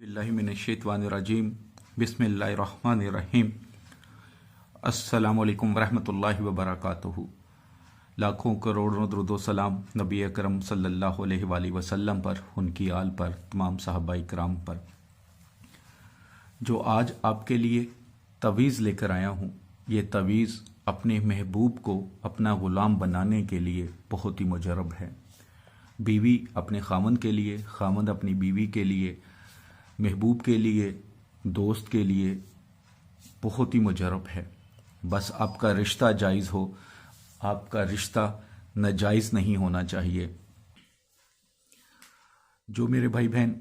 बिस्मिल्लाहिमिनश्शैतानिर्रजीम बिस्मिल्लाहिर्रहमानिर्रहीम अस्सलामुअलैकुम वरहमतुल्लाहि वबरकातुहू। लाखों करोड़ों दुरूद व सलाम नबी अकरम सल्लल्लाहु अलैहि वसल्लम पर, उनकी आल पर, तमाम सहाबाए किराम पर। जो आज आपके लिए तवीज़ लेकर आया हूँ, ये तवीज़ अपने महबूब को अपना ग़ुलाम बनाने के लिए बहुत ही मुजरब है। बीवी अपने खामन के लिए, खामन अपनी बीवी के लिए, महबूब के लिए, दोस्त के लिए बहुत ही मुजरब है। बस आपका रिश्ता जायज़ हो, आपका रिश्ता नाजायज़ नहीं होना चाहिए। जो मेरे भाई बहन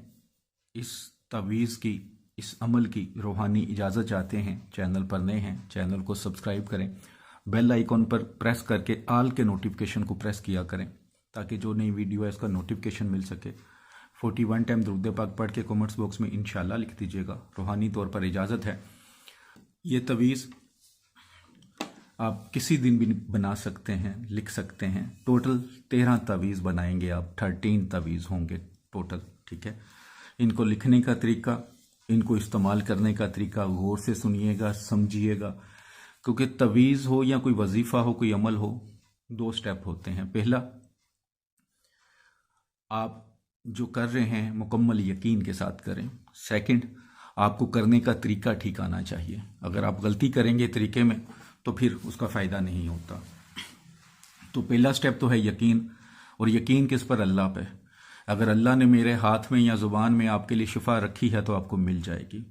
इस तवीज़ की, इस अमल की रूहानी इजाज़त चाहते हैं, चैनल पर नए हैं, चैनल को सब्सक्राइब करें, बेल आइकॉन पर प्रेस करके आल के नोटिफिकेशन को प्रेस किया करें ताकि जो नई वीडियो है इसका नोटिफिकेशन मिल सके। 41 टाइम दुरूद पाक पढ़ के कमेंट्स बॉक्स में इंशाल्लाह लिख दीजिएगा। रूहानी तौर पर इजाज़त है। ये तवीज़ आप किसी दिन भी बना सकते हैं, लिख सकते हैं। टोटल 13 तवीज़ बनाएंगे आप, 13 तवीज़ होंगे टोटल, ठीक है। इनको लिखने का तरीका, इनको इस्तेमाल करने का तरीका गौर से सुनिएगा, समझिएगा, क्योंकि तवीज़ हो या कोई वजीफ़ा हो, कोई अमल हो, 2 स्टेप होते हैं। पहला, आप जो कर रहे हैं मुकम्मल यकीन के साथ करें। सेकंड, आपको करने का तरीका ठीक आना चाहिए। अगर आप गलती करेंगे तरीके में तो फिर उसका फ़ायदा नहीं होता। तो पहला स्टेप तो है यकीन, और यकीन किस पर? अल्लाह पे। अगर अल्लाह ने मेरे हाथ में या ज़ुबान में आपके लिए शिफा रखी है तो आपको मिल जाएगी,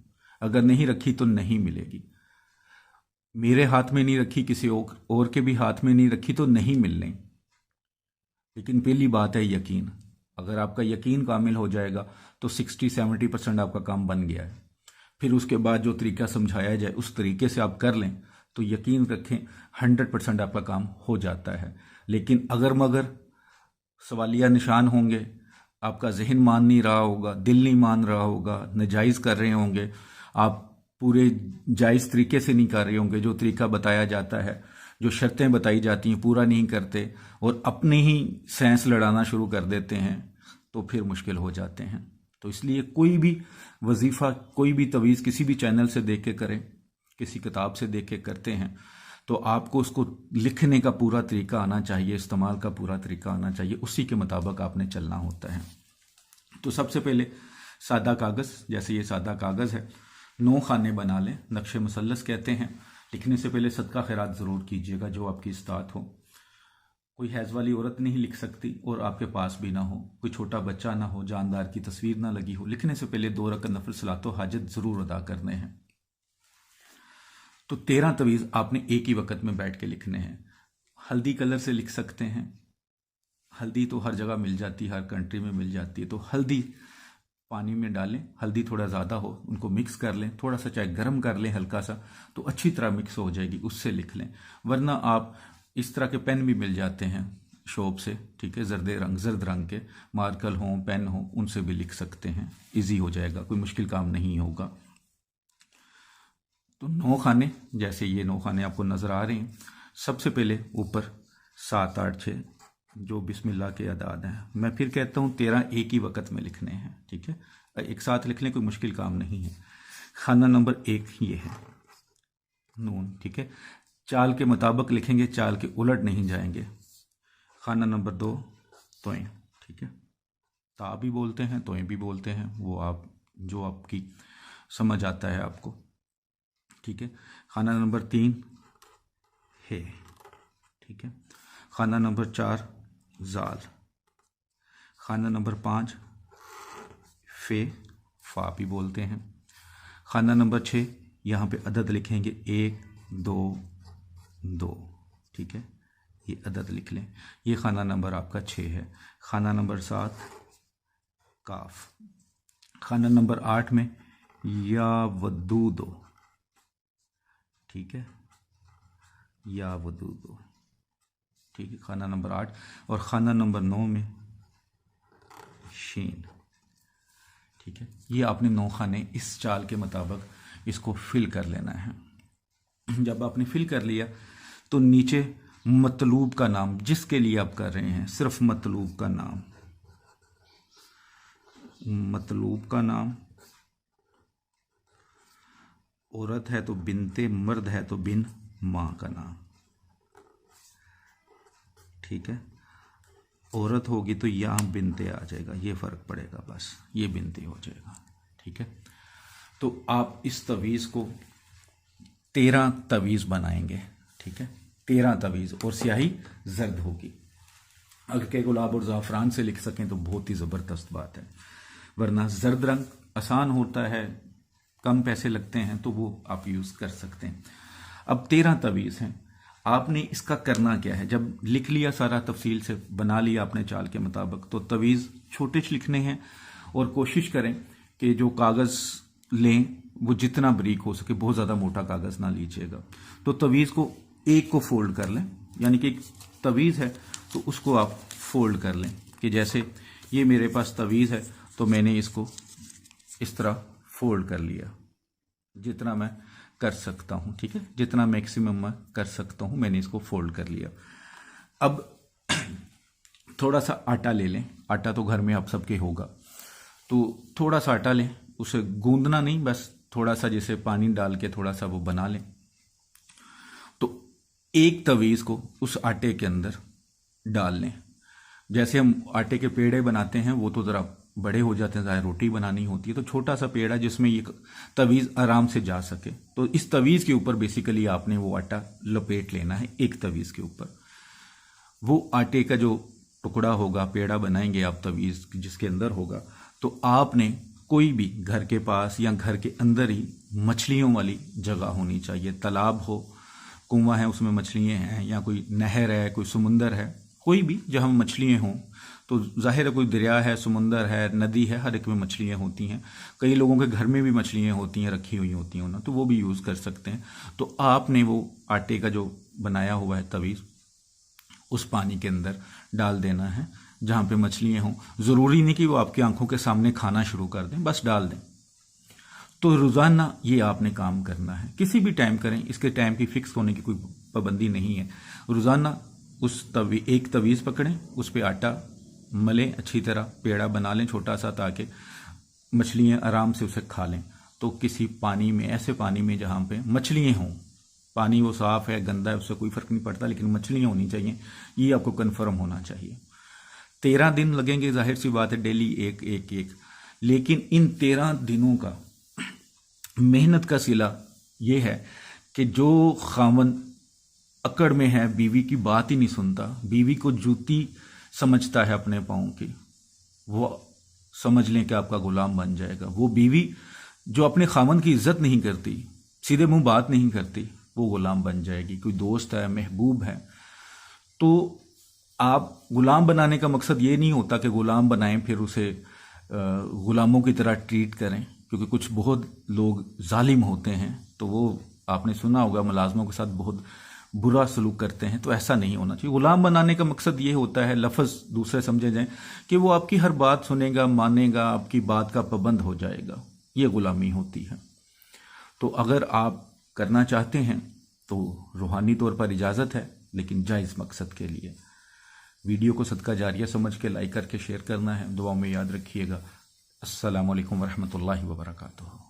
अगर नहीं रखी तो नहीं मिलेगी। मेरे हाथ में नहीं रखी, किसी और के भी हाथ में नहीं रखी तो नहीं मिलने। लेकिन पहली बात है यकीन। अगर आपका यकीन कामिल हो जाएगा तो 60-70% आपका काम बन गया है। फिर उसके बाद जो तरीका समझाया जाए उस तरीके से आप कर लें तो यकीन रखें 100% आपका काम हो जाता है। लेकिन अगर मगर सवालिया निशान होंगे, आपका जहन मान नहीं रहा होगा, दिल नहीं मान रहा होगा, नाजायज़ कर रहे होंगे, आप पूरे जायज़ तरीके से नहीं कर रहे होंगे, जो तरीका बताया जाता है, जो शर्तें बताई जाती हैं पूरा नहीं करते और अपने ही सेंस लड़ाना शुरू कर देते हैं तो फिर मुश्किल हो जाते हैं। तो इसलिए कोई भी वजीफ़ा, कोई भी तवीज़ किसी भी चैनल से देख के करें, किसी किताब से देख के करते हैं तो आपको उसको लिखने का पूरा तरीका आना चाहिए, इस्तेमाल का पूरा तरीका आना चाहिए, उसी के मुताबिक आपने चलना होता है। तो सबसे पहले सादा कागज़, जैसे ये सादा कागज़ है, 9 खाने बना लें, नक्शे मुसल्लस कहते हैं। लिखने से पहले सदका खैरात ज़रूर कीजिएगा जो आपकी इस्तात हो। कोई हैज़ वाली औरत नहीं लिख सकती और आपके पास भी ना हो, कोई छोटा बच्चा ना हो, जानदार की तस्वीर ना लगी हो। लिखने से पहले 2 रकअत नफल सलातो हाजत ज़रूर अदा करने हैं। तो 13 तवीज़ आपने एक ही वक्त में बैठ के लिखने हैं। हल्दी कलर से लिख सकते हैं, हल्दी तो हर जगह मिल जाती है, हर कंट्री में मिल जाती है। तो हल्दी पानी में डालें, हल्दी थोड़ा ज़्यादा हो, उनको मिक्स कर लें, थोड़ा सा चाहे गर्म कर लें हल्का सा, तो अच्छी तरह मिक्स हो जाएगी, उससे लिख लें। वरना आप इस तरह के पेन भी मिल जाते हैं शॉप से, ठीक है, जर्द रंग के मार्कर हों, पेन हो, उनसे भी लिख सकते हैं। इजी हो जाएगा, कोई मुश्किल काम नहीं होगा। तो 9 खाने, जैसे ये 9 खाने आपको नज़र आ रहे हैं। सबसे पहले ऊपर 7, 8, 6 जो बिस्मिल्लाह के अदाद हैं। मैं फिर कहता हूँ 13 एक ही वक्त में लिखने हैं, ठीक है, एक साथ लिख लें, कोई मुश्किल काम नहीं है। खाना नंबर 1 ये है नून, ठीक है, चाल के मुताबिक लिखेंगे, चाल के उलट नहीं जाएंगे। खाना नंबर 2 तोएं, ठीक है, ता भी बोलते हैं, तोएं भी बोलते हैं, वो आप जो आपकी समझ आता है आपको, ठीक है। खाना नंबर 3 है, ठीक है। खाना नंबर 4 जाल। खाना नंबर 5 फे, फा भी बोलते हैं। खाना नंबर 6 यहाँ पे अदद लिखेंगे 1, 2, 2, ठीक है, ये अदद लिख लें। ये खाना नंबर आपका 6 है। खाना नंबर 7 काफ। खाना नंबर 8 में या वदूदो, ठीक है, या वदूदो, ठीक है, खाना नंबर 8। और खाना नंबर 9 में शीन, ठीक है। ये आपने 9 खाने इस चाल के मुताबिक इसको फिल कर लेना है। जब आपने फिल कर लिया तो नीचे मतलूब का नाम, जिसके लिए आप कर रहे हैं, सिर्फ मतलूब का नाम, मतलूब का नाम औरत है तो बिनते, मर्द है तो बिन माँ का नाम। ठीक है, औरत होगी तो यहाँ बिनते आ जाएगा, ये फ़र्क पड़ेगा, बस ये बिनते हो जाएगा। ठीक है, तो आप इस तवीज़ को 13 तवीज़ बनाएंगे। ठीक है, 13 तवीज़, और स्याही जर्द होगी। अगर के गुलाब और ज़ाफ़रान से लिख सकें तो बहुत ही ज़बरदस्त बात है, वरना जर्द रंग आसान होता है, कम पैसे लगते हैं, तो वो आप यूज़ कर सकते हैं। अब 13 तवीज़ हैं, आपने इसका करना क्या है। जब लिख लिया सारा, तफसील से बना लिया आपने चाल के मुताबिक, तो तवीज़ छोटे लिखने हैं और कोशिश करें कि जो कागज़ लें वो जितना बारीक हो सके, बहुत ज़्यादा मोटा कागज़ ना लीजिएगा। तो तवीज़ को एक को फोल्ड कर लें, यानी कि एक तवीज़ है तो उसको आप फोल्ड कर लें, कि जैसे ये मेरे पास तवीज़ है तो मैंने इसको इस तरह फोल्ड कर लिया, जितना मैं कर सकता हूँ। ठीक है, जितना मैक्सिमम मैं कर सकता हूँ मैंने इसको फोल्ड कर लिया। अब थोड़ा सा आटा ले लें, आटा तो घर में आप सबके होगा, तो थोड़ा सा आटा लें, उसे गूंदना नहीं, बस थोड़ा सा जैसे पानी डाल के थोड़ा सा वो बना लें। तो एक तवीज़ को उस आटे के अंदर डाल लें। जैसे हम आटे के पेड़े बनाते हैं वो तो ज़रा बड़े हो जाते हैं, ज़्यादा रोटी बनानी होती है, तो छोटा सा पेड़ा जिसमें ये तवीज़ आराम से जा सके, तो इस तवीज़ के ऊपर बेसिकली आपने वो आटा लपेट लेना है। एक तवीज़ के ऊपर वो आटे का जो टुकड़ा होगा, पेड़ा बनाएंगे आप तवीज़ जिसके अंदर होगा, तो आपने कोई भी घर के पास या घर के अंदर ही मछलियों वाली जगह होनी चाहिए। तालाब हो, कुआं है उसमें मछलियाँ हैं, या कोई नहर है, कोई समुंदर है, कोई भी जहाँ मछलियाँ हों, तो जाहिर है कोई दरिया है, समुंदर है, नदी है, हर एक में मछलियाँ होती हैं। कई लोगों के घर में भी मछलियाँ होती हैं, रखी हुई होती हैं ना, तो वो भी यूज़ कर सकते हैं। तो आपने वो आटे का जो बनाया हुआ है तवीज़ उस पानी के अंदर डाल देना है जहाँ पे मछलियाँ हों। ज़रूरी नहीं कि वो आपकी आंखों के सामने खाना शुरू कर दें, बस डाल दें। तो रोज़ाना ये आपने काम करना है, किसी भी टाइम करें, इसके टाइम की फिक्स होने की कोई पाबंदी नहीं है। रोज़ाना एक तवीज़ पकड़ें, उस पर आटा मलें अच्छी तरह, पेड़ा बना लें छोटा सा, ताकि मछलियाँ आराम से उसे खा लें। तो किसी पानी में, ऐसे पानी में जहाँ पे मछलियाँ हों, पानी वो साफ़ है गंदा है उससे कोई फ़र्क नहीं पड़ता, लेकिन मछलियाँ होनी चाहिए, ये आपको कन्फर्म होना चाहिए। 13 दिन लगेंगे, जाहिर सी बात है, डेली एक एक एक, लेकिन इन 13 दिनों का मेहनत का सिला ये है कि जो खामन अकड़ में है, बीवी की बात ही नहीं सुनता, बीवी को जूती समझता है अपने पाँव की, वो समझ लें कि आपका गुलाम बन जाएगा। वो बीवी जो अपने खामन की इज्जत नहीं करती, सीधे मुंह बात नहीं करती, वो गुलाम बन जाएगी। कोई दोस्त है, महबूब है, तो आप गुलाम बनाने का मकसद ये नहीं होता कि गुलाम बनाएं फिर उसे गुलामों की तरह ट्रीट करें, क्योंकि कुछ बहुत लोग जालिम होते हैं, तो वो आपने सुना होगा मुलाजमों के साथ बहुत बुरा सलूक करते हैं। तो ऐसा नहीं होना चाहिए। गुलाम बनाने का मकसद ये होता है, लफ्ज़ दूसरे समझे जाएं, कि वो आपकी हर बात सुनेगा, मानेगा, आपकी बात का पाबंद हो जाएगा, ये गुलामी होती है। तो अगर आप करना चाहते हैं तो रूहानी तौर पर इजाज़त है, लेकिन जायज़ मकसद के लिए। वीडियो को सदका जारिया समझ के लाइक करके शेयर करना है। दुआ में याद रखिएगा। अस्सलामु अलैकुम वरहमतुल्लाहि वबरकातुहू।